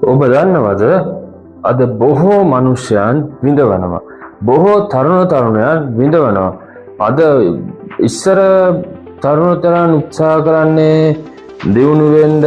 ඔබ දන්නවද අද බොහෝ මිනිසයන් විඳවනවා. බොහෝ තරුණයන් විඳවනවා. අද ඉස්සර තරුණතරන් උත්සාහ කරන්නේ දියුණු වෙන්න,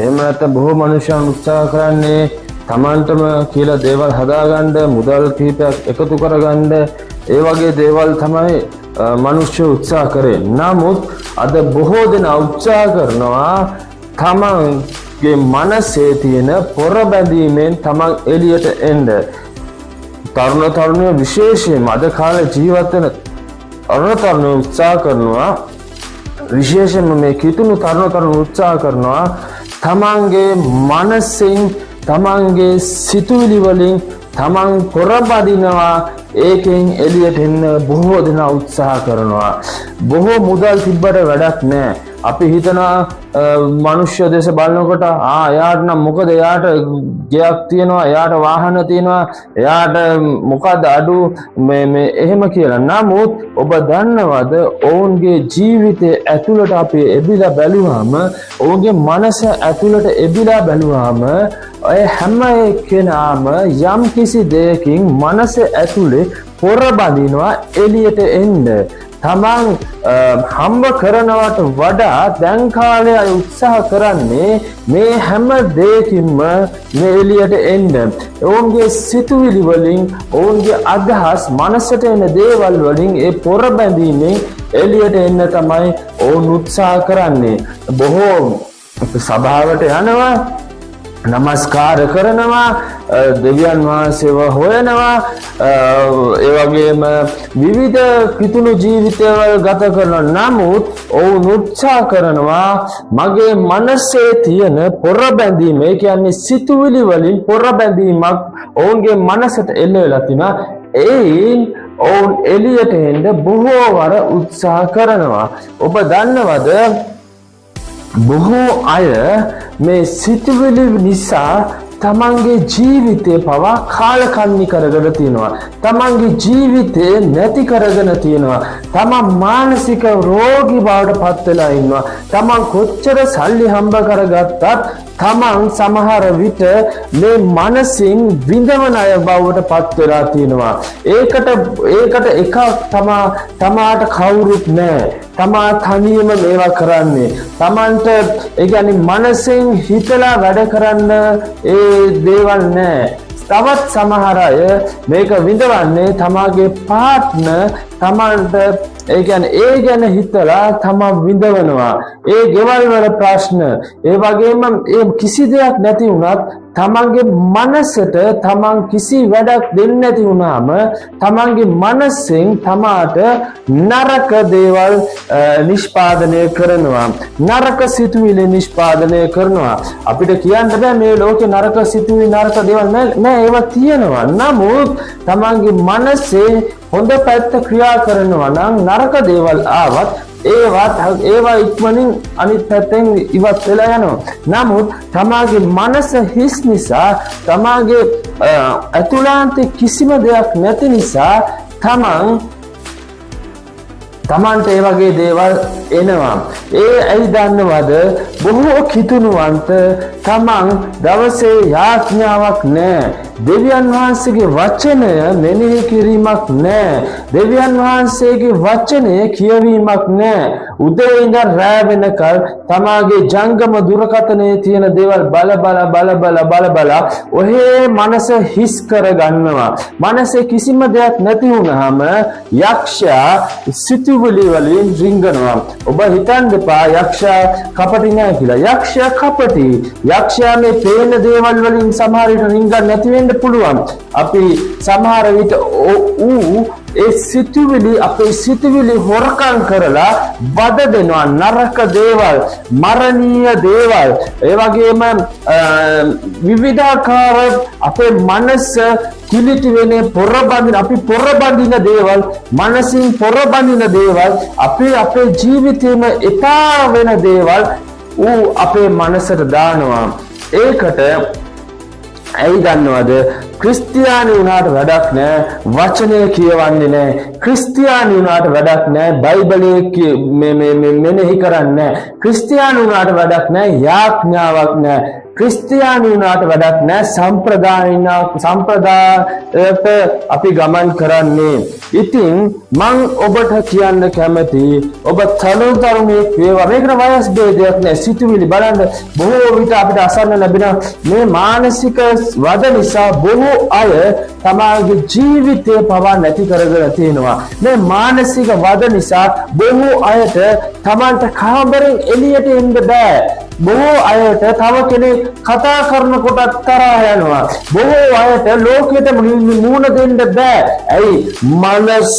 එහෙම නැත්නම් බොහෝ මිනිසයන් උත්සාහ කරන්නේ තමන්ටම කියලා දේවල් හදාගන්න, මුදල් කීපයක් එකතු කරගන්න, ඒ වගේ දේවල් තමයි මිනිස්සු උත්සාහ කරේ. නමුත් අද බොහෝ දෙනා උත්සාහ කරනවා තමන්ගේ මනසේ තියෙන පොර බැඳීමෙන් තමන් එළියට එන්න. තරුණයෝ විශේෂයෙන්ම අද කාලේ ජීවත් වෙන තරුණයෝ උත්සාහ කරනවා, විශේෂයෙන්ම මේ කිතුණු තරුණයෝ උත්සාහ කරනවා තමන්ගේ මනසින්, තමන්ගේ සිතුවිලි වලින් තමන් පොරබදිනවා, ඒකෙන් එළියට එන්න බොහෝ දෙනා උත්සාහ කරනවා. බොහෝ මුදල් තිබ්බට වැඩක් නැහැ. අපි හිතනවා මනුෂ්‍ය දේශ බලනකොට එයාට නම් මොකද, එයාට ගෙයක් තියෙනවා, එයාට වාහන තියෙනවා, එයාට මොකද අඩු මේ එහෙම කියලා. නමුත් ඔබ දන්නවද ඔවුන්ගේ ජීවිතය ඇතුළට අපි එබිලා බැලුවාම, ඔවුන්ගේ මනස ඇතුළට එබිලා බැලුවාම ඔය හැම කෙනාම යම් කිසි දෙයකින් මනස ඇතුලේ පොර බඳිනවා එළියට එන්න. තමන් හම්බ කරනවට වඩා දැන් කාලේ අය උත්සාහ කරන්නේ මේ හැම දෙයකින්ම මේ එළියට එන්න. ඔවුන්ගේ සිතුවිලි වලින්, ඔවුන්ගේ අදහස්, මනසට එන දේවල් වලින් ඒ පොර බැඳීමෙන් එළියට එන්න තමයි ඔවුන් උත්සාහ කරන්නේ. බොහෝ සභාවට යනවා, නමස්කාර කරනවා, දෙවියන් වහන්සේව හොයනවා, ඒ වගේම විවිධ කිතුණු ජීවිතවල ගත කරනවා. නමුත් ඔවුන් උත්සාහ කරනවා මගේ මනසේ තියෙන පොර බැඳීම, ඒ කියන්නේ සිතුවිලි වලින් පොර බැඳීමක් ඔවුන්ගේ මනසට එල්ල වෙලා තිනවා. ඒයින් ඔවුන් එළියට එන්න බොහෝ වර උත්සාහ කරනවා. ඔබ දන්නවද බොහෝ අය මේ සිතුවිලි නිසා තමන්ගේ ජීවිතේ පවා කාලකන්ණි කරගෙන තියෙනවා. තමන්ගේ ජීවිතේ නැති කරගෙන තියෙනවා. තමන් මානසික රෝගී බවට පත් වෙලා ඉන්නවා. තමන් කොච්චර සල්ලි හම්බ කරගත්තත් තමන් සමහර විට මේ මනසින් විඳවන අය බවට පත් වෙලා තියෙනවා. ඒකට එකක් තමාට කවුරුත් නැහැ. තමා තනියම මේවා කරන්නේ. තමන්ට ඒ කියන්නේ මනසෙන් හිතලා වැඩ කරන්න ඒ දේවල් නැහැ. තවත් සමහර අය මේක විඳවන්නේ තමාගේ පාර්ට්නර් තමන්ට ඒ ගැන හිතලා තමන් විඳවනවා. ඒ ගෙවල් වල ප්‍රශ්න, ඒ වගේම ඒ කිසි දෙයක් නැති වුණත් තමන්ගේ මනසට තමන් කිසි වැඩක් දෙන්නේ නැති වුණාම තමන්ගේ මනසෙන් තමාට නරක දේවල් නිෂ්පාදනය කරනවා, නරක සිතුවිලි නිෂ්පාදනය කරනවා. අපිට කියන්න බෑ මේ ලෝකේ නරක සිතුවිලි, නරක දේවල් නෑ, ඒවා තියෙනවා. නමුත් තමන්ගේ මනසේ හොඳ පැත්ත ක්‍රියා කරනවා නම් නරක දේවල් ආවත් ඒවා ඉක්මනින් අනිත් පැත්තෙන් ඉවත් වෙලා යනවා. නමුත් තමාගේ මනස හිස් නිසා, තමාගේ ඇතුළාන්තේ කිසිම දෙයක් නැති නිසා තමන්ට ඒ වගේ දේවල් එනවා. ඒ ඇයි දන්නවද? බොහෝ කිතුණුවන්ට තමන් දවසේ යාඥාවක් නැහැ. දෙවියන් වහන්සේගේ වචනය මෙනෙහි කිරීමක් නැහැ. දෙවියන් වහන්සේගේ වචනය කියවීමක් නැහැ. උදේ ඉඳන් රැ වෙනකල් තමාගේ ජංගම දුරකථනයේ තියෙන දේවල් බල ඔහේ මනස හිස් කරගන්නවා. මනසේ කිසිම දෙයක් නැති වුණාම යක්ෂයා සිතුවිලි වලින් රිංගනවා. ඔබ හිතන්න එපා යක්ෂයා කපටි නෑ කියලා. යක්ෂයා කපටි. යක්ෂයා මේ පේන දේවල් වලින් සමහර විට රිංගන්න නැති වෙන්න පුළුවන්. අපි සමහර විට ඒ අපේ සිතුවිලි හොරකම් කරලා වද දෙනවා. නරක දේවල්, මරණීය දේවල්, ඒ වගේම විවිධාකාර අපේ මනස කිලිටි වෙන්නේ අපි පොරබඳින දේවල්, මනසින් පොරබඳින දේවල්, අපේ ජීවිතේම එපා වෙන දේවල් අපේ මනසට දානවා. ඒකට ඇයි දන්නවද? ක්‍රිස්තියානි වුණාට වැඩක් නැහැ, වචනය කියවන්නේ නැහැ. ක්‍රිස්තියානි වුණාට වැඩක් නැහැ, බයිබලයේ මෙනෙහි කරන්නේ නැහැ. ක්‍රිස්තියානි වුණාට වැඩක් නැහැ, යාඥාවක් නැහැ. ක්‍රිස්තියානි වුණාට වැඩක් නැහැ. සම්ප්‍රදායට අපි ගමන් කරන්නේ. ඉතින් මං ඔබට කියන්න කැමති ඔබ තරුණයෙක් වේවා. මේකට වයස් භේදයක් නැහැ. සිතුවිලි බලන්න බොහෝ විට අපිට අසන්න ලැබෙන මේ මානසික වද නිසා බොහෝ අය තමාගේ ජීවිතය පවා නැති කරගෙන තියෙනවා. මේ මානසික වද නිසා බොහෝ අයට තමන්ට කාමරෙන් එළියට එන්න බෑ. බොහෝ අයට තව කෙනෙක් කතා කරනකොට තරහ යනවා. බොහෝ අයට ලෝකයට මුහුණ දෙන්න බෑ. ඇයි? මනස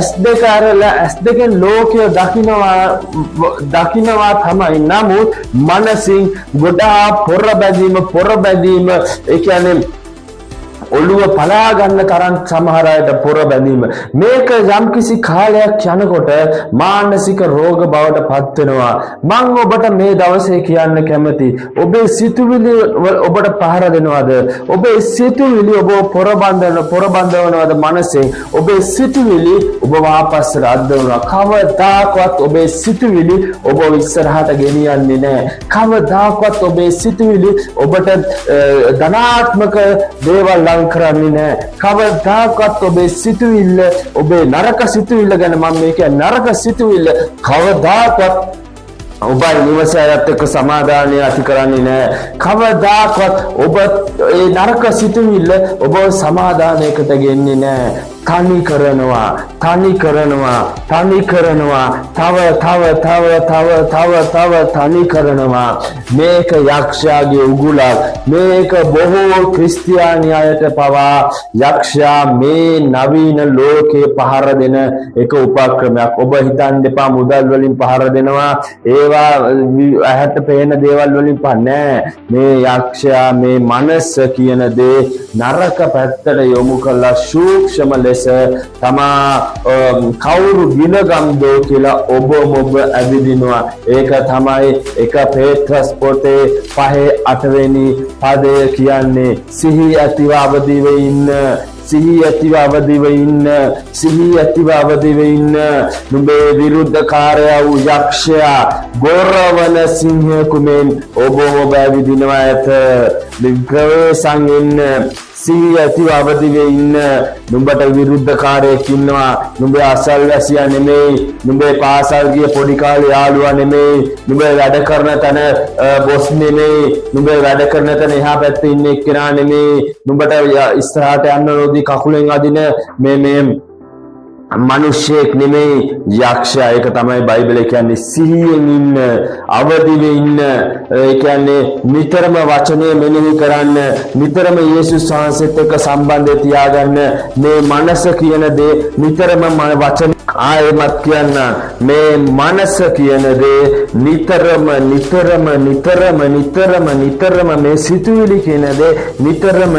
S2 ලෝකය දකින්නවා තමයි. නමුත් මනසින් ගොඩාක් පොර බැඳීම ඒ කියන්නේ ඔළුව පලා ගන්න තරම් සමහර අයට පොර බැඳීම. මේක යම්කිසි කාලයක් යනකොට මානසික රෝග බවට පත් වෙනවා. මම ඔබට මේ දවසේ කියන්න කැමති ඔබේ සිතුවිලි ඔබට පහර දෙනවද? ඔබේ සිතුවිලි ඔබ පොර බඳවනවද මනසෙන්? ඔබේ සිතුවිලි ඔබ වාපස්සට අද්දවනවා. කවදාකවත් ඔබේ සිතුවිලි ඔබ ඉස්සරහට ගෙනියන්නේ නැහැ. කවදාකවත් ඔබේ සිතුවිලි ඔබට ධනාත්මක දේවල් කරන්නේ නැහැ. කවදාකවත් ඔබේ සිතුවිල්ල ඔබේ නරක සිතුවිල්ල ගැන මම මේ කියන්නේ නරක සිතුවිල්ල කවදාකවත් ඔබයි නිවසයත් එක්ක සමාදානය ඇති කරන්නේ නැහැ. කවදාකවත් ඔබ ඒ නරක සිතුවිල්ල ඔබ සමාදානයකට ගෙන්නේ නැහැ. තනි කරනවා. තව තනි කරනවා. මේක යක්ෂයාගේ උගුලක්. මේක බොහෝ ක්‍රිස්තියානි අයට පවා යක්ෂයා මේ නවීන ලෝකේ පහර දෙන එක උපක්‍රමයක්. ඔබ හිතන්න එපා මුදල් වලින් පහර දෙනවා. ඒවා ඇහැට පේන දේවල් වලින් නෑ. මේ යක්ෂයා මේ මනස කියන දේ නරක පැත්තට යොමු කළා සූක්ෂම ලෙස තමා කවුරු ගිලගම්දෝ කියලා ඔබ ඇවිදිනවා. ඒක තමයි 1 පේත්‍රස් පොතේ 5-8 පදය කියන්නේ. සිහි ඇතිව අවදිව ඉන්න. නුඹේ විරුද්ධකාරයා වූ යක්ෂයා ගොරවන සිංහකුමෙන් ඔබ ඇවිදිනවා ඇත. විග්‍රහයෙන් ඉන්න. සිහි ඇතිව අවදිව ඉන්න. නුඹට විරුද්ධකාරයෙක් ඉන්නවා. නුඹේ අසල්වැසියා නෙමෙයි. නුඹේ පාසල් ගිය පොඩි කාලේ යාළුවා නෙමෙයි. නුඹේ වැඩ කරන තැන බොස් නෙමෙයි. නුඹේ වැඩ කරන තැන එහා පැත්තේ ඉන්න එක්කෙනා නෙමෙයි. නුඹට ඉස්සරහට යන්න නොදී කකුලෙන් අදින මේ මිනිස්සෙක් නෙමෙයි යක්ෂයා. ඒක තමයි බයිබලයේ කියන්නේ. සිහියෙන් ඉන්න, අවදිව ඉන්න. ඒ කියන්නේ නිතරම වචනය මෙනෙහි කරන්න, නිතරම යේසුස් වහන්සේත් එක්ක සම්බන්ධය තියාගන්න. මේ මනස කියන දේ නිතරම වචන ආයෙමත් කියන්න. මේ මනස කියන දේ නිතරම මේ සිතුවිලි කියන දේ නිතරම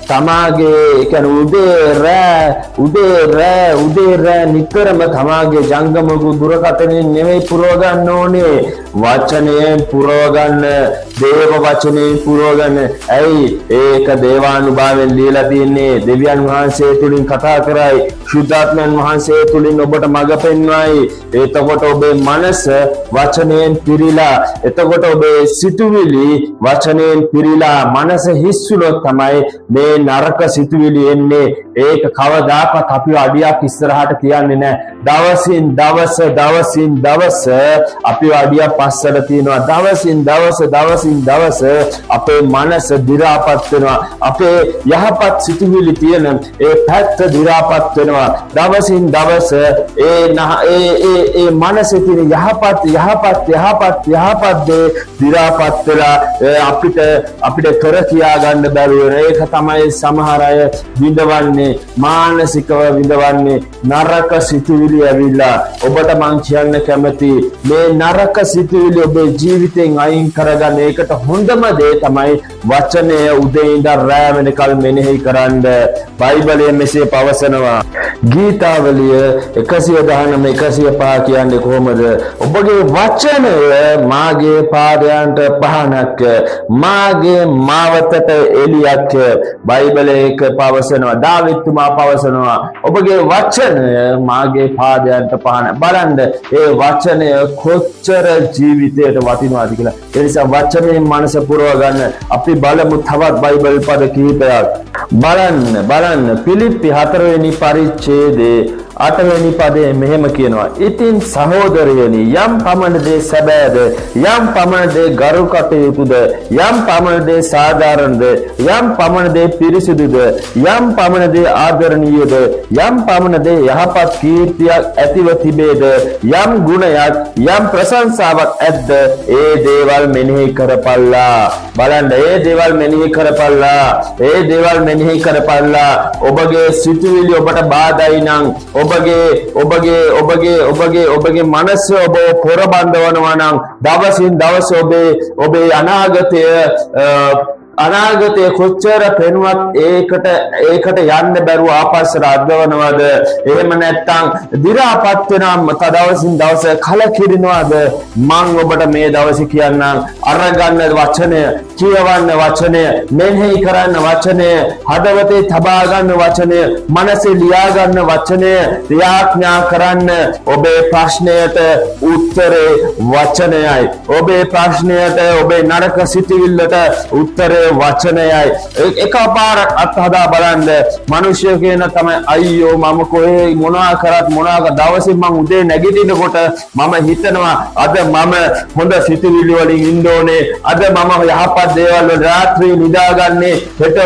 තමාගේ කියන්නේ උදේ රෑ නිතරම තමාගේ ජංගම දුරකථනයෙන් නෙමෙයි පුරව ගන්න ඕනේ. වචනයෙන් පුරව ගන්න. දේව වචනයෙන් පුරව ගන්න. ඇයි? ඒක දේවානුභාවයෙන් ලියලා තියෙන්නේ. දෙවියන් වහන්සේ තුලින් කතා කරයි. ශුද්ධාත්මයන් වහන්සේ තුලින් ඔබට මඟ පෙන්වයි. එතකොට ඔබේ මනස වචනයෙන් පිරීලා, එතකොට ඔබේ සිතුවිලි වචනයෙන් පිරීලා මනස හිස්සුනොත් තමයි මේ නරක සිතුවිලි එන්නේ. ඒක කවදාකවත් අපිව අඩියක් ඉස්සරහට තියන්නේ නැහැ. දවසින් දවස අපිව අඩියක් පස්සට තියනවා. දවසින් දවස අපේ මනස දි รา පත් වෙනවා. අපේ යහපත් සිතුවිලි තියෙන ඒ පැත්ත දි รา පත් වෙනවා. දවසින් දවස ඒ මනසේ තියෙන යහපත් දේ දි รา පත් වෙලා අපිට කර කියා ගන්න බැරුව වෙන. ඒක තමයි සමහර අය විඳවන්නේ. මානසිකව විඳවන්නේ නරක සිතුවිලි ඇවිල්ලා. ඔබට මං කියන්න කැමති මේ නරක සිතුවිලි ඔබේ ජීවිතෙන් අයින් කරගන්න. ඒකට හොඳම දේ තමයි වචනය උදේ ඉඳන් රෑ වෙනකල් මෙනෙහි කරන්න. බයිබලයේ මෙසේ පවසනවා. ගීතාවලිය 119 105 කියන්නේ කොහොමද? ඔබගේ වචනය මාගේ පාදයන්ට පහනක්, මාගේ මාවතට එළියක්. බයිබලයේ එක පවසනවා, දාවිත්තුමා පවසනවා ඔබගේ වචනය මාගේ පාදයන්ට පහන. බලන්න ඒ වචනය කොච්චර ජීවිතයට වටිනවද කියලා. ඒ නිසා වචනේ මනස පුරව ගන්න. අපි බලමු තවත් බයිබල් පද කිහිපයක්. බලන්න පිලිප්පි 4 වෙනි පරිච්ඡේදයේ 8 වෙනි පදයේ මෙහෙම කියනවා. ඉතින් සහෝදරයනි, යම් පමණ දේ සැබෑද, යම් පමණ දේ ගරු කටයුතුද, යම් පමණ දේ සාධාරණද, යම් පමණ දේ පිරිසිදුද, යම් පමණ දේ ආදරණීයද, යම් පමණ දේ යහපත් කීර්තියක් ඇතිව තිබේද, යම් ගුණයක්, යම් ප්‍රශංසාවක් ඇද්ද, ඒ දේවල් මෙනෙහි කරපල්ලා. බලන්න, ඒ දේවල් මෙනෙහි කරපල්ලා. ඒ දේවල් මෙනෙහි කරපල්ලා. ඔබගේ සිතුවිලි ඔබට බාධායි නම්, ඔබගේ මනස ඔබ පොරබන්දවනවා නම්, දවසින් දවස ඔබේ අනාගතයේ කොච්චර පෙනුවත් ඒකට යන්න බැරුව ආපස්සට අද්දවනවද? එහෙම නැත්නම් දි รา පත් වෙනවා, දවසින් දවස කලකිරිනවද? මං ඔබට මේ දවසේ කියන්නම්, අරගන්න වචනය, කියවන්න වචනය, මෙනෙහි කරන්න වචනය, හදවතේ තබා ගන්න වචනය, මනසේ ලියා ගන්න වචනය, ක්‍රියාඥා කරන්න. ඔබේ ප්‍රශ්නයට උත්තරේ වචනයයි. ඔබේ ප්‍රශ්නයට, ඔබේ නරක සිතුවිල්ලට උත්තරේ වචනයයි. එකපාරක් අත්හදා බලන්න. මිනිස්සු කියන තමයි අයියෝ මම කොහේ මොනවා කරත් දවසින් මම උදේ නැගිටිනකොට මම හිතනවා අද මම හොඳ සිතුවිලි වලින් ඉන්න ඕනේ, අද මම යහපත් දේවල් වල රාත්‍රියේ නිදාගන්නේ, හෙට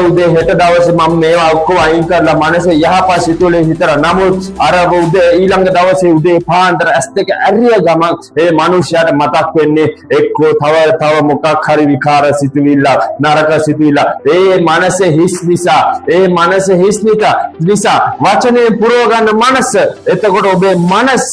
දවසේ මම මේවා ඔක්කොම අයින් කරලා මනසේ යහපත් සිතුවිලි හිතලා. නමුත් අර උදේ ඊළඟ දවසේ උදේ පාන්දර S2 ඇරිය ගමන් ඒ මිනිස්යාට මතක් වෙන්නේ එක්කෝ තව මොකක් හරි විකාර සිතුවිල්ල, නරක සිතුවිල්ල. ඒ මනසේ හිස් නිසා වචනේ පුරව ගන්න මනස. එතකොට ඔබේ මනස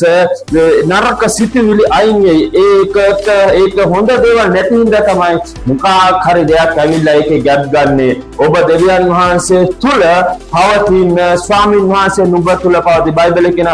නරක සිතුවිලි අයින් වෙයි. ඒක හොඳ දේවල් නැති හින්දා තමයි මොකක් හරි දෙයක් ඇවිල්ලා ඒකේ ගැප් ගන්නෙ. ඔබ දෙවියන් වහන්සේ තුල පවතින ස්වාමීන් වහන්සේ නුඹ තුල පවති. බයිබලයේ කියන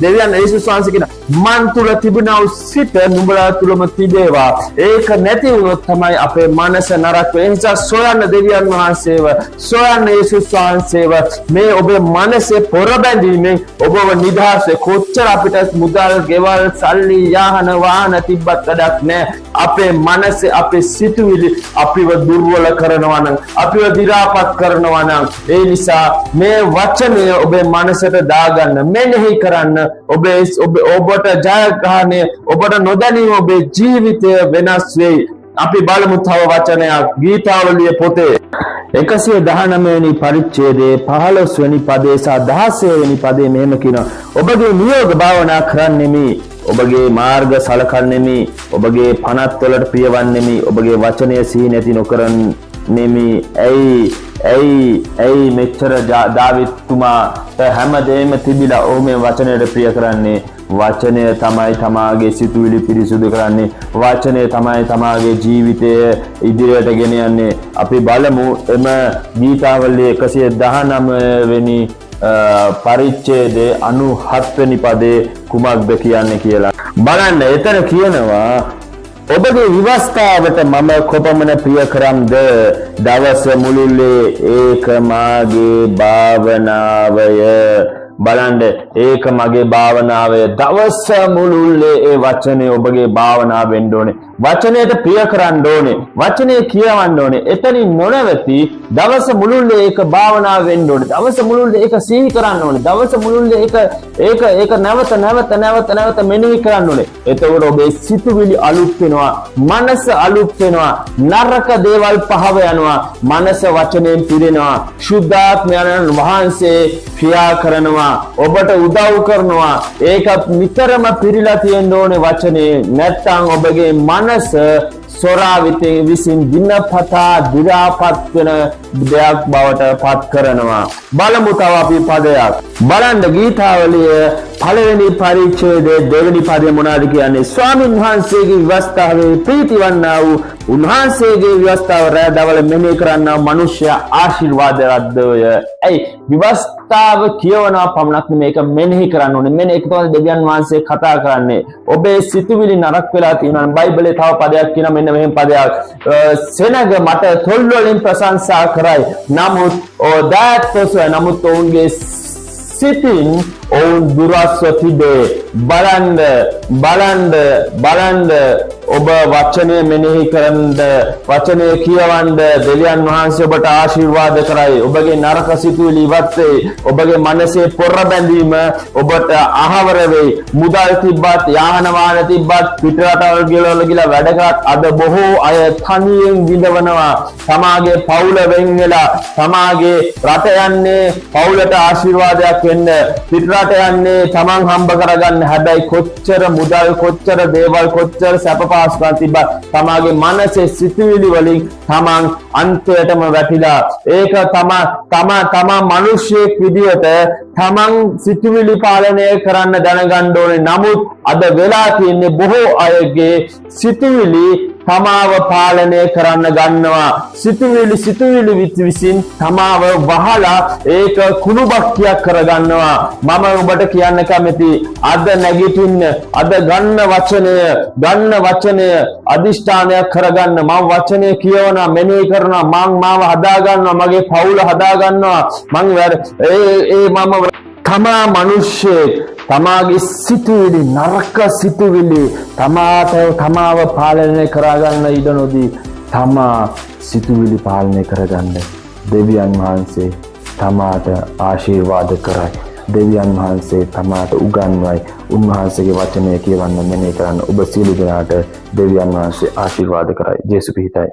දෙවියන් යේසුස් වහන්සේ කියන මන් තුල තිබුණා වූ සිත නුඹලා තුලම තිබේවා. ඒක නැති වුණොත් තමයි අපේ මනස නරක වෙන්නේ. ඒ නිසා සොයන්න දෙවියන් වහන්සේව, සොයන්න යේසුස් වහන්සේව. මේ ඔබේ මනසේ පොරබැඳීමෙන් ඔබව නිදහසේ. කොච්චර අපිට මුදල්, ගෙවල්, සල්ලි, යාහන, වාහන තිබ්බත් වැඩක් නැහැ. අපේ මනසේ, අපේ සිතුවිලි අපිව දුර්වල කරනවා නම්, අපිව දි รา පත් කරනවා නම්, ඒ නිසා මේ වචනය ඔබේ මනසට දාගන්න, මෙනෙහි කරන්න. ඔබට ජයග්‍රහණය, ඔබට නොදැනීම ඔබේ ජීවිතය වෙනස් වෙයි. අපි බලමු තව වචනයක්. ගීතාවලිය පොතේ 119 වෙනි පරිච්ඡේදයේ 15 වෙනි පදේ සහ 16 වෙනි පදේ මෙහෙම කියනවා. ඔබගේ නියෝග භාවනා කරන්නෙමි, ඔබගේ මාර්ග සලකන්නෙමි, ඔබගේ පනත් වලට ප්‍රියවන්නෙමි, ඔබගේ වචනය සිහි නැති නොකරන්නෙමි. ඇයි මෙච්චර දාවිත්තුමාට හැමදේම තිබිලා ඔහු මේ වචනයට ප්‍රිය කරන්නේ? වචනය තමයි තමාගේ සිතුවිලි පිරිසුදු කරන්නේ. වචනය තමයි තමාගේ ජීවිතය ඉදිරියට ගෙන යන්නේ. අපි බලමු එම ගීතාවලියේ 119 වෙනි පරිච්ඡේදයේ 97 වෙනි පදේ කුමක්ද කියන්නේ කියලා. බලන්න, එතන කියනවා ඔබගේ විවස්ථාවට මම කොපමණ ප්‍රිය කරම්ද, දවස මුළුල්ලේ ඒක මාගේ භාවනාවය. බලන්න, ඒක මගේ භාවනාවය. දවස මුළුල්ලේ ඒ වචනේ ඔබගේ භාවනාව වෙන්න ඕනේ. වචනයට ප්‍රිය කරන්න ඕනේ. වචනේ කියවන්න ඕනේ. එතනින් නොනවති දවස මුළුල්ලේ ඒක භාවනාව වෙන්න ඕනේ. දවස මුළුල්ලේ ඒක සිහි කරන්න ඕනේ. දවස මුළුල්ලේ ඒක නැවත මෙනෙහි කරන්න ඕනේ. එතකොට ඔබේ සිතුවිලි අලුත් වෙනවා. මනස අලුත් වෙනවා. නරක දේවල් පහව යනවා. මනස වචනයෙන් පිරෙනවා. ශුද්ධාත්මයන් වහන්සේ ක්‍රියා කරනවා. ඔබට උදව් කරනවා. ඒක නිතරම පිරීලා තියෙන්න ඕනේ වචනේ. නැත්නම් ඔබගේ මනස සොරාවිතේ විසින් දිනපතා දි รา පත් වෙන දෙයක් බවට පත් කරනවා. බලමු තව අපි පදයක්. බලන්න ගීතාවලිය පළවෙනි පරිච්ඡේදයේ දෙවෙනි පදේ මොනවද කියන්නේ? ස්වාමීන් වහන්සේගේ විවස්ථාවේ ප්‍රීතිවන්නා වූ උන්වහන්සේගේ විවස්ථාව රැඳවල මෙනෙහි කරන්නා මනුෂ්‍ය ආශිර්වාදයක්දය. ඇයි? විවස්ථාව කතාව කියවනවා පමණක් මේක මෙනෙහි කරන්න ඕනේ. මෙන්න ඒක තමයි දෙවියන් වහන්සේ කතා කරන්නේ. ඔබේ සිතුවිලි නරක වෙලා තියෙනවා. බයිබලයේ තව පදයක් කියනවා මෙන්න මෙහෙම පදයක්. සෙනග මට තොල් වලින් ප්‍රශංසා කරයි. නමුත් නමුත් ඔවුන්ගේ සිතින් ඔවුන් දුරස්ව තිබේ. බලන්න ඔබ වචනය මෙනෙහි කරන්න, වචනය කියවන්න දෙවියන් වහන්සේ ඔබට ආශිර්වාද කරයි. ඔබගේ නරක සිතුවිලි ඉවත් වෙයි. ඔබගේ මනසේ පොර බැඳීම ඔබට අහවර වෙයි. මුදල් තිබ්බත්, යාන වාහන තිබ්බත්, පිටරටවල් ගිහලා වැඩ කරත් අද බොහෝ අය තනියෙන් විඳවනවා. තමාගේ පවුල වෙන් වෙලා, තමාගේ රට යන්නේ පවුලට ආශිර්වාදයක් වෙන්න, පිටරට යන්නේ තමන් හම්බ කරගන්න. හැබැයි කොච්චර මුදල්, කොච්චර දේවල්, කොච්චර සැප පහසුකම් තිබ්බත් තමාගේ මනසේ සිතුවිලි වලින් තමන් අන්තයටම වැටිලා, ඒක තමා මිනිස්සෙක් විදියට තමන් සිතුවිලි පාලනය කරන්න දැනගන්න ඕනේ. නමුත් අද වෙලා තියෙන්නේ බොහෝ අයගේ සිතුවිලි තමාව පාලනය කරන්න ගන්නවා. සිතුවිලි විසින් තමාව වහලා ඒක කුණුබක්කියක් කරගන්නවා. මම ඔබට කියන්න කැමති, අද නැගිටින්න, අද ගන්න වචනය අදිෂ්ඨානයක් කරගන්න. මම වචනය කියවනවා, මෙනෙහි කරනවා, මම මාව හදා ගන්නවා, මගේ පවුල හදා ගන්නවා. තමා මිනිස්සෙක් තමාගේ සිතුවිලි, නරක සිතුවිලි තමාව පාලනය කරගන්න ඉඩ නොදී තමා සිතුවිලි පාලනය කරගන්න දෙවියන් වහන්සේ තමාට ආශිර්වාද කරයි. දෙවියන් වහන්සේ තමාට උගන්වයි. උන්වහන්සේගේ වචනය කියවන්න, මෙනෙහි කරන්න ඔබ සියලු දෙනාට දෙවියන් වහන්සේ ආශිර්වාද කරයි. ජේසුස් පිහිටයි.